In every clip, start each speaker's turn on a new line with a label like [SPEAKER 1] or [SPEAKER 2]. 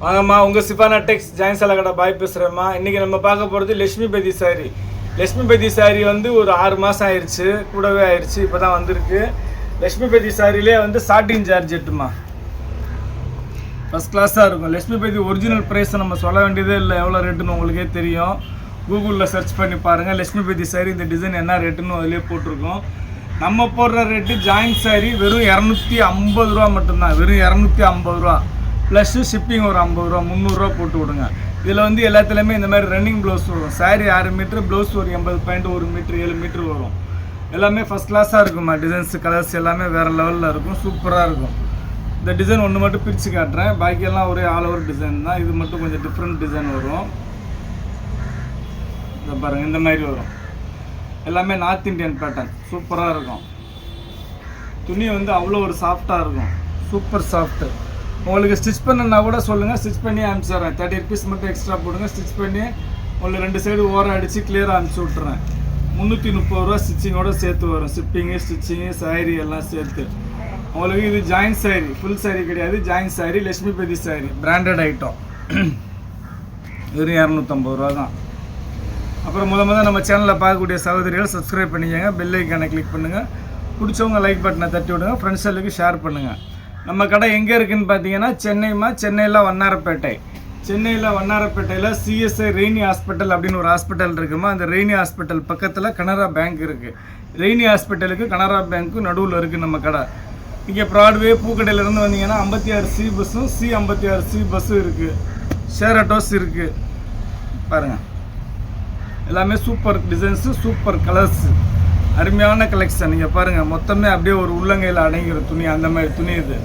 [SPEAKER 1] வாங்கம்மா, உங்கள் சிஃபானா டெக்ஸ் ஜாயின் கடை பாய் பேசுகிறேம்மா. இன்றைக்கி நம்ம பார்க்க போகிறது லட்சுமிபதி சாரி. லட்சுமிபதி சாரி வந்து ஒரு 6 மாதம் ஆயிடுச்சு, கூடவே ஆயிடுச்சு, இப்போ தான் வந்திருக்கு. லட்சுமிபதி சாரிலே வந்து சாட்டின் ஜார்ஜெட்டுமா, ஃபஸ்ட் கிளாஸாக இருக்கும். லட்சுமிபதி ஒரிஜினல் ப்ரைஸை நம்ம சொல்ல வேண்டியதே இல்லை, எவ்வளோ ரேட்டுன்னு உங்களுக்கே தெரியும். கூகுளில் சர்ச் பண்ணி பாருங்கள், லட்சுமிபதி சாரி இந்த டிசைன் என்ன ரேட்டுன்னு அதிலே போட்டிருக்கோம். நம்ம போடுற ரேட்டு ஜாயின் சாரி வெறும் 250 ரூபா மட்டும்தான், வெறும் 250 ரூபா ப்ளஸ்ஸு ஷிப்பிங் ஒரு 50 ரூபா, 300 ரூபா போட்டு விடுங்க. இதில் வந்து எல்லாத்துலேயுமே இந்த மாதிரி ரன்னிங் ப்ளவுஸ் வரும். சாரி 6 மீட்ரு, ப்ளவுஸ் ஒரு 80 பாயிண்ட், 1 மீட்ரு 7 மீட்ரு வரும். எல்லாமே ஃபஸ்ட் கிளாஸாக இருக்குமா. டிசைன்ஸு கலர்ஸ் எல்லாமே வேறு லெவலில் இருக்கும், சூப்பராக இருக்கும். இந்த டிசைன் ஒன்று மட்டும் பிரித்து காட்டுறேன், பாக்கியெல்லாம் ஒரே ஆல் ஓவர் டிசைன் தான். இது மட்டும் கொஞ்சம் டிஃப்ரெண்ட் டிசைன் வரும். இதை பாருங்கள், இந்த மாதிரி வரும். எல்லாமே நார்த் இந்தியன் பேட்டர்ன், சூப்பராக இருக்கும். துணி வந்து அவ்வளோ ஒரு சாஃப்டாக இருக்கும், சூப்பர் சாஃப்ட்டு. உங்களுக்கு ஸ்டிச் பண்ணனா கூட சொல்லுங்கள், ஸ்டிச் பண்ணி அனுப்பிச்சிட்றேன். 30 ருபீஸ் மட்டும் எக்ஸ்ட்ரா போடுங்க, ஸ்டிச் பண்ணி உங்களுக்கு 2 சைடு ஓரம் அடித்து கிளியராக அனுப்பிச்சி விட்றேன். 330 ரூபா ஸ்டிச்சிங்கோடு சேர்த்து வரும், ஷிப்பிங்கு ஸ்டிச்சிங்கு சாரி எல்லாம் சேர்த்து. உங்களுக்கு இது ஜாயின் சாரி, ஃபுல் சாரி கிடையாது, join sorry, Lakshmipathi sorry, branded item. வெறும் 250 ரூபா தான். அப்புறம் முதல் நம்ம சேனலில் பார்க்கக்கூடிய சகோதரிகள் சப்ஸ்கிரைப் பண்ணிக்கோங்க, பெல் ஐக்கானை கிளிக் பண்ணுங்கள், பிடிச்சவங்க லைக் பட்டனை தட்டி விடுங்க, ஃப்ரெண்ட்ஸ் எல்லாம் ஷேர் பண்ணுங்கள். நம்ம கடை எங்கே இருக்குதுன்னு பார்த்தீங்கன்னா சென்னையில் வண்ணாரப்பேட்டை. சென்னையில் வண்ணாரப்பேட்டையில் சிஎஸ்ஐ ரெய்னி ஹாஸ்பிட்டல் அப்படின்னு ஒரு ஹாஸ்பிட்டல் இருக்குமா. அந்த ரெய்னி ஹாஸ்பிட்டல் பக்கத்தில் கனரா பேங்க் இருக்குது. ரெய்னி ஹாஸ்பிட்டலுக்கு கனரா பேங்க்கு நடுவில் இருக்குது நம்ம கடை. இங்கே ப்ராட்வே பூக்கடையிலேருந்து வந்தீங்கன்னா 56 சி பஸ்ஸும் C56 சி பஸ்ஸும் இருக்குது, ஷேர் ஆட்டோஸ் இருக்குது. பாருங்கள், எல்லாமே சூப்பர் டிசைன்ஸு, சூப்பர் கலர்ஸு, அருமையான கலெக்ஷன். நீங்கள் பாருங்கள், மொத்தமே அப்படியே ஒரு உள்ளங்கையில் அடங்கிற துணி, அந்த மாதிரி துணி இது.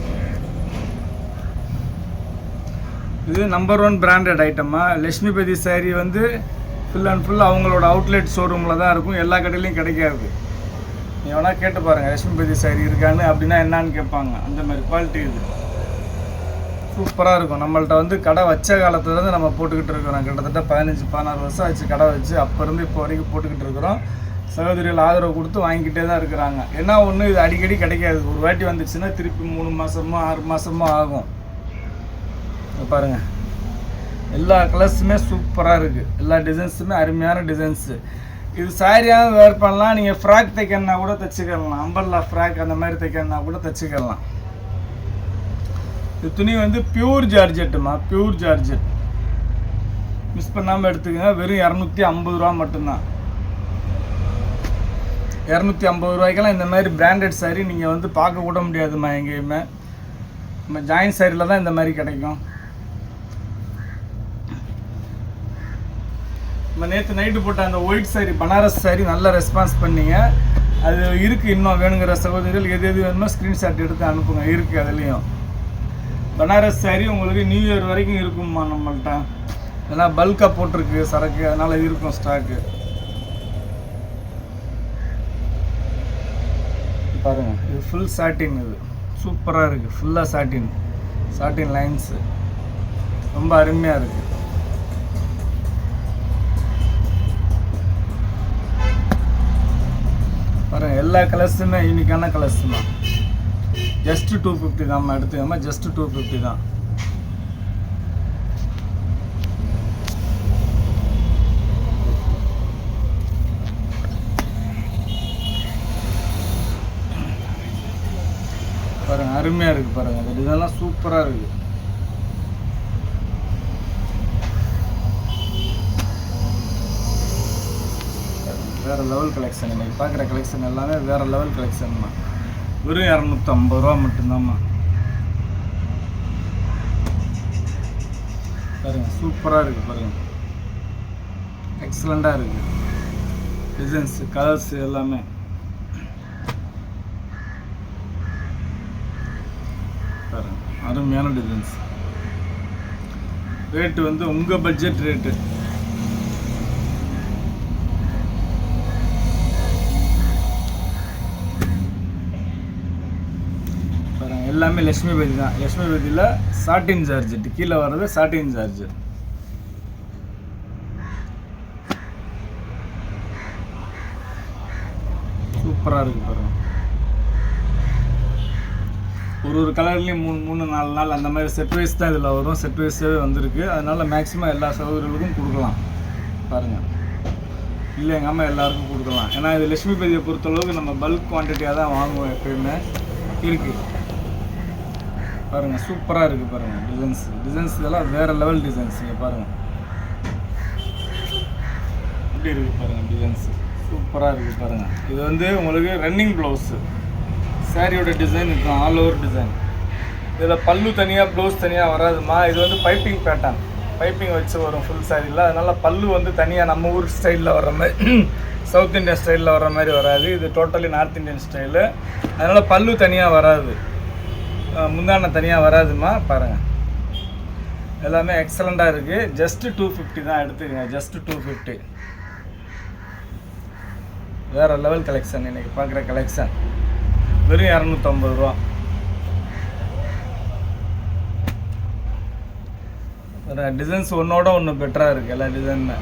[SPEAKER 1] இது நம்பர் 1 பிராண்டட் ஐட்டமா. லட்சுமிபதி சாரி வந்து ஃபுல் அண்ட் ஃபுல் அவங்களோட அவுட்லெட் ஷோரூமில் தான் இருக்கும், எல்லா கடையிலையும் கிடைக்காது. நீங்கள் வேணால் கேட்டு பாருங்கள், லட்சுமிபதி சாரி இருக்கான்னு. அப்படின்னா என்னான்னு கேட்பாங்க, அந்த மாதிரி குவாலிட்டி இது. சூப்பராக இருக்கும். நம்மள்ட்ட வந்து கடை வச்ச காலத்துலேருந்து நம்ம போட்டுக்கிட்டு இருக்கிறோம். கிட்டத்தட்ட 15-16 வருஷம் ஆச்சு கடை வச்சு, அப்போ இருந்து இப்போ வரைக்கும் போட்டுக்கிட்டு இருக்கிறோம். சகோதரிகள் ஆதரவு கொடுத்து வாங்கிக்கிட்டே தான் இருக்கிறாங்க. ஏன்னா ஒன்று, இது அடிக்கடி கிடைக்காது. ஒரு வாட்டி வந்துச்சுன்னா திருப்பி 3 மாதமோ 6 மாதமோ ஆகும். பாருங்கள், எல்லா கலர்ஸுமே சூப்பராக இருக்குது, எல்லா டிசைன்ஸுமே அருமையான டிசைன்ஸு. இது சாரியாக வேர் பண்ணலாம். நீங்கள் ஃப்ராக் தைக்கணுன்னா கூட தைச்சிக்கலாம், அம்பர்லா ஃப்ராக் அந்த மாதிரி தைக்கணுன்னா கூட தைச்சிக்கலாம். இது துணி வந்து பியூர் ஜார்ஜெட்டுமா, பியூர் ஜார்ஜெட். மிஸ் பண்ணாமல் எடுத்துக்கங்க. வெறும் 250 ரூபா மட்டும்தான். 250 ரூபாய்க்கெல்லாம் இந்த மாதிரி பிராண்டட் சாரி நீங்கள் வந்து பார்க்க கூட முடியாதுமா எங்கேயுமே. நம்ம ஜாயின் சாரியில் தான் இந்த மாதிரி கிடைக்கும். நம்ம நேற்று நைட்டு போட்ட அந்த ஒயிட் சாரி, பனாரஸ் சாரி, நல்ல ரெஸ்பான்ஸ் பண்ணிங்க. அது இருக்குது, இன்னும் வேணுங்கிற சகோதரிகள் எது எது வேணுமோ ஸ்க்ரீன்ஷாட் எடுத்து அனுப்புங்க, இருக்குது அதுலேயும். பனாரஸ் சாரி உங்களுக்கு நியூ இயர் வரைக்கும் இருக்கும்மா நம்மள்கிட்ட. ஏன்னா பல்காக போட்டிருக்கு சரக்கு, அதனால் இருக்கும் ஸ்டாக்கு. பாருங்கள், இது ஃபுல் சாட்டின், இது சூப்பராக இருக்குது. ஃபுல்லாக சாட்டின், சாட்டின் லைன்ஸு ரொம்ப அருமையாக இருக்குது. பாருங்கள், எல்லா கலர்ஸுமே யூனிக்கான கலர்ஸ் தான். ஜஸ்ட்டு 250 தான்மா, எடுத்துக்காமல் ஜஸ்ட்டு 250 தான். பாருங்கள், அருமையாக இருக்குது. பாருங்கள், அந்த டிசைன்லாம் சூப்பராக இருக்குது. வேறு லெவல் கலெக்ஷன். இன்றைக்கி பார்க்குற கலெக்ஷன் எல்லாமே வேறு லெவல் கலெக்ஷன்மா. வெறும் 250 ரூபா மட்டும்தான்மா. பாருங்கள், சூப்பராக இருக்குது. பாருங்கள், எக்ஸலண்ட்டாக இருக்குது. டிசைன்ஸு கலர்ஸு எல்லாமே பாருங்கள், அருமையான டிசைன்ஸ். ரேட்டு வந்து உங்கள் பட்ஜெட் ரேட்டு. பாருங்கள், எல்லாமே லட்சுமிபதி தான். லட்சுமிபதியில் சாட்டின் ஜார்ஜெட், கீழே வர்றது சாட்டின் ஜார்ஜெட். சூப்பராக இருக்குது. பாருங்கள், ஒரு கலர்லேயும் 3-4 நாள் அந்த மாதிரி செட் வைஸ் தான் இதில் வரும். செட் வைஸாகவே வந்திருக்கு. அதனால் மேக்ஸிமம் எல்லா சகோதரர்களுக்கும் கொடுக்கலாம். பாருங்கள், இல்லை எங்கள் அம்மா எல்லாருக்கும் கொடுக்கலாம். ஏன்னா இது லட்சுமிபதியை பொறுத்தளவுக்கு நம்ம பல்க் குவான்டிட்டியாக தான் வாங்குவோம் எப்பயுமே. இருக்குது பாருங்கள், சூப்பராக இருக்குது பாருங்கள். டிசைன்ஸ் இதெல்லாம் வேறு லெவல் டிசைன்ஸ். இங்கே பாருங்கள் எப்படி இருக்குது பாருங்கள். டிசைன்ஸ் சூப்பராக இருக்குது பாருங்கள். இது வந்து உங்களுக்கு ரன்னிங் ப்ளவுஸு. சாரியோட டிசைன் இருக்கும், ஆல் ஓவர் டிசைன். இதில் பல்லு தனியாக ப்ளவுஸ் தனியாக வராதுமா. இது வந்து பைப்பிங் பேட்டர்ன், பைப்பிங் வச்சு வரும் ஃபுல் சாரியில். அதனால் பல்லு வந்து தனியாக நம்ம ஊர் ஸ்டைலில் வர மாதிரி, சவுத் இந்தியன் ஸ்டைலில் வர மாதிரி வராது. இது டோட்டலி நார்த் இந்தியன் ஸ்டைலு. அதனால் பல்லு தனியாக வராது, முந்தான தனியாக வராதுமா. பாருங்கள், எல்லாமே எக்ஸலண்ட்டாக இருக்குது. ஜஸ்ட்டு 250 தான் எடுத்துக்கங்க. ஜஸ்ட்டு 250. வேறு லெவல் கலெக்ஷன். இன்றைக்கி பார்க்குற கலெக்ஷன் வெறும் 250 ரூபா. டிசைன்ஸ் ஒன்றோட ஒன்று பெட்டராக இருக்குது எல்லா டிசைனுமே.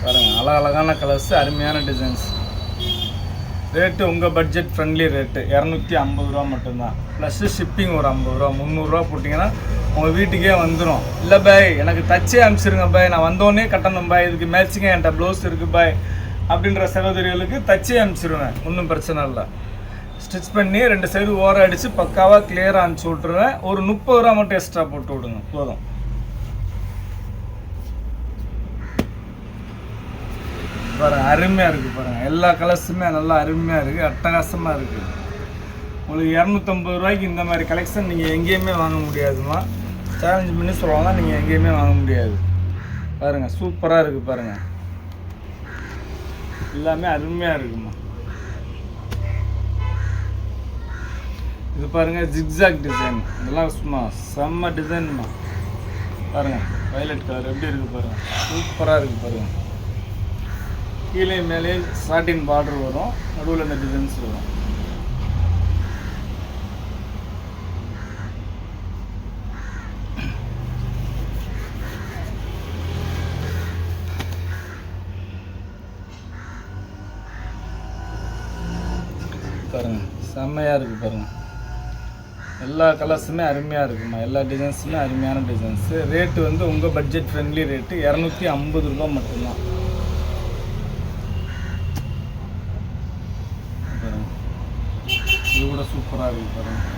[SPEAKER 1] பாருங்கள், அழகான கலர்ஸ், அருமையான டிசைன்ஸ். ரேட்டு உங்கள் பட்ஜெட் ஃப்ரெண்ட்லி ரேட்டு 250 ரூபா மட்டும்தான். ப்ளஸ்ஸு ஷிப்பிங் ஒரு 50 ரூபா. 300 ரூபா போட்டிங்கன்னா உங்கள் வீட்டுக்கே வந்துடும். இல்லை பாய் எனக்கு தச்சே அனுப்பிச்சிருங்க பாய், நான் வந்தோடனே கட்டணும் பாய், இதுக்கு மேட்சிங்காக என்கிட்ட ப்ளவுஸ் இருக்குது பாய் அப்படின்ற சகோதரிகளுக்கு தச்சே அனுப்பிச்சிருவேன். ஒன்றும் பிரச்சனை இல்லை. ஸ்டிச் பண்ணி 2 சைடு ஓரம் அடித்து பக்காவாக கிளியராக அனுப்பிச்சி விட்ருவேன். ஒரு 30 ரூபா மட்டும் எக்ஸ்ட்ரா போட்டு விடுங்க போதும். பாருங்கள், அருமையாக இருக்குது பாருங்கள். எல்லா கலர்ஸுமே நல்லா அருமையாக இருக்குது, அட்டகாசமாக இருக்குது. உங்களுக்கு 250 ரூபாய்க்கு இந்த மாதிரி கலெக்ஷன் நீங்கள் எங்கேயுமே வாங்க முடியாதுமா. சேலஞ்ச் பண்ணி சொல்லலாம், நீங்கள் எங்கேயுமே வாங்க முடியாது. பாருங்கள், சூப்பராக இருக்குது பாருங்கள். எல்லாமே அருமையாக இருக்குமா. இது பாருங்கள், ஜிக்ஸாக் டிசைன். இதெல்லாம் சும்மா செம்ம டிசைன்மா. பாருங்கள், வயலட் கலர் எப்படி இருக்குது பாருங்கள், சூப்பராக இருக்குது பாருங்கள். கீழே மேலே சாட்டின் பார்டர் வரும், நடுவில் இந்த டிசைன்ஸ் வரும். பாருங்கள், செம்மையாக இருக்குது பாருங்கள். எல்லா கலர்ஸுமே அருமையாக இருக்குமா. எல்லா டிசைன்ஸுமே அருமையான டிசைன்ஸு. ரேட்டு வந்து உங்கள் பட்ஜெட் ஃப்ரெண்ட்லி ரேட்டு 250 ரூபா மட்டும்தான். இது கூட சூப்பராக இருக்குது பாருங்கள்.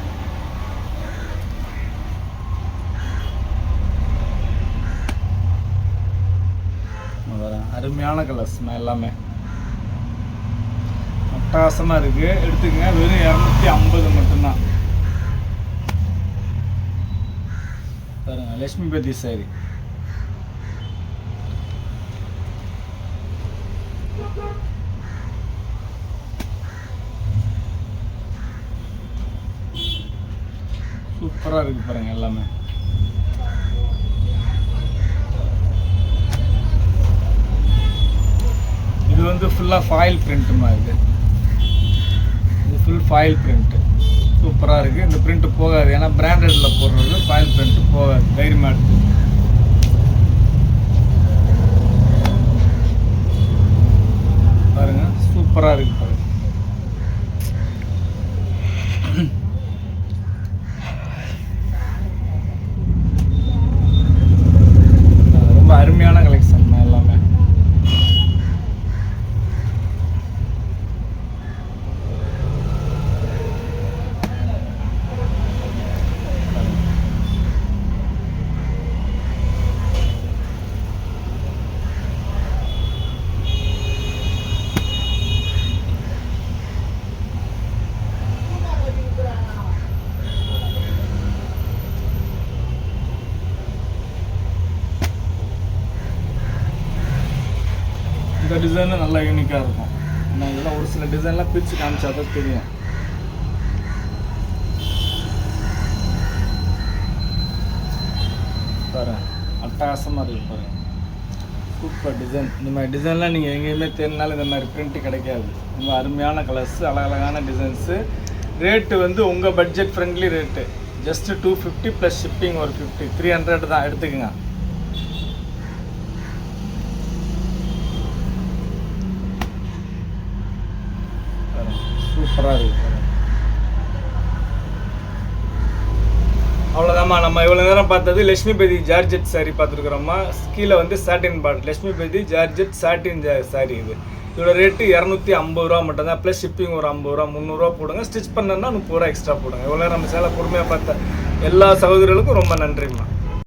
[SPEAKER 1] அருமையான கலர்ஸ்மா, எல்லாமே அட்டகாசமாக இருக்குது. எடுத்துக்கங்க, வெறும் 250 மட்டும்தான். பாருங்கள், லட்சுமிபதி சாரி. சூப்பராக இருக்குது பாருங்கள் எல்லாமே. இது வந்து ஃபுல்லாக ஃபாயில் பிரிண்ட்டுமா. இது ஃபுல் ஃபாயில் பிரிண்ட்டு சூப்பராக இருக்குது. இந்த பிரிண்ட்டு போகாது, ஏன்னா பிராண்டடில் போடுறது ஃபாயில் பிரிண்ட்டு போகாது. தைரியமாக எடுத்து பாருங்கள், சூப்பராக இருக்குது பாருங்கள். ரொம்ப அருமையான கலெக்ஷன் எல்லாமே. இந்த டிசைனும் நல்லா யூனிக்காக இருக்கும். ஏன்னா இதெல்லாம் ஒரு சில டிசைன்லாம் பிரித்து காமிச்சா தான் தெரியும். பாரு, அட்டகாசமாக இருக்குது பாருங்கள். Super design. இந்த மாதிரி டிசைன்லாம் நீங்கள் எங்கேயுமே தேடினாலும் இந்த மாதிரி பிரிண்ட்டு கிடைக்காது. ரொம்ப அருமையான கலர்ஸு, அழகழகான டிசைன்ஸு. ரேட்டு வந்து உங்கள் budget friendly rate. Just 250 plus shipping ஒரு 50, 300 தான். எடுத்துக்கங்க. சூப்பராக இருக்குது. அவ்வளோதாம்மா. நம்ம இவ்வளோ நேரம் பார்த்தது லட்சுமி பேதி ஜார்ஜெட் சாரீ பார்த்துருக்குறோம்மா. கீழே வந்து சாட்டின் பார்டர், லட்சுமி பேதி ஜார்ஜெட் சாட்டின் சாரீ. இதோட ரேட்டு 250 ரூபா மட்டும்தான். ப்ளஸ் ஷிப்பிங் ஒரு 50 ரூபா 300 ரூபா போடுங்க. ஸ்டிச் பண்ணனா 30 ரூபா எக்ஸ்ட்ரா போடுங்க. இவ்வளோ நேரம் நம்ம சேலை பொறுமையாக பார்த்த எல்லா சகோதரர்களுக்கும் ரொம்ப நன்றிம்மா.